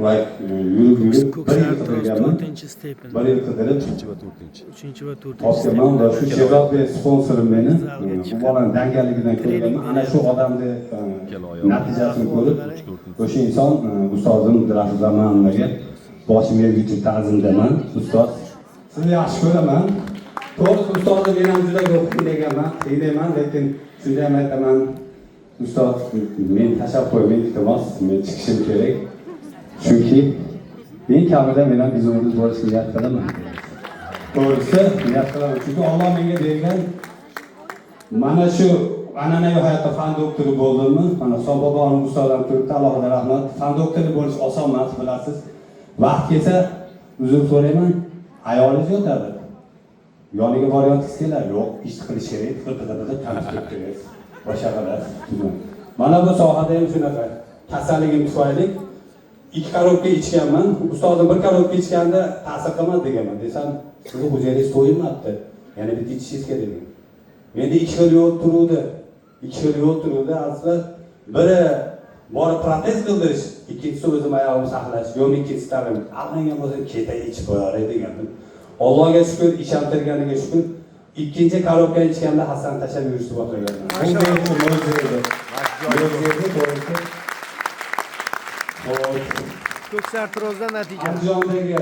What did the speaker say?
va yurib bir yil qidirganman. 4-chi stepen. Bir yil qidirib 3 va 4. 3-chi va 4-chi topganman va shu Sherzodbek sponsorim meni bu bolani dangalligidan ko'rganman. Ana shu odamni natijasini ko'rib, o'sha inson ustozim Abdurahzon Ma'munaga boshim yergacha ta'zimdaman. Ustoz, sizni yaxshi ko'raman. To'g'ri, ustozim men ham juda ko'p qiynaganman, qiynayman, lekin shunda ham aytaman, ustoz, men tashlab qo'ying, iltimos, men chiqishim kerak. Chunki men kamida men ham biznes bo'lishni niyat qilaman. To'g'risi, niyat qilaman. Chunki Alloh menga bergan mana shu an'anaviy hayotda fan doktori bo'ldimmi? Mana Sobobonim ustozim turibdi, Allohga rahmat. Fan doktori bo'lish oson emas, bilasiz. Vaqt kelsa, uzr so'rayman, ayolingiz yotadi. Yoniga boryapsiz kelar, yo'q, ish qilish kerak, qirqida tanishib kerak. Boshqa qilasiz. Mana bu sohada ham shunaqa. Kasalligim tufayli 2 korobka ichganman. Ustozim 1 korobka ichganda ta'sir qilmadi deganman. Desam, sizni o'zingiz to'yinmabdi. Yana bitta ichishingiz kerak degan. Menda 2 xil yo'l turuvdi. 2 xil yo'l turuvdi. Asli biri borib protez qildirish, ikkinchisi o'zim oyog'imni saqlash, yo'lni kesitarim. Aqlinga bo'lsa ketay ichib qo'yaray degandim. Allohga shukr, ishontirganiga shukr. 2-chi korobka ichganda Hasan tashab yurishni boshlaganman. Bu menga mo'jiza edi. Mo'jiza to'g'risi. Ko'ksartirozdan natija. Andijondagi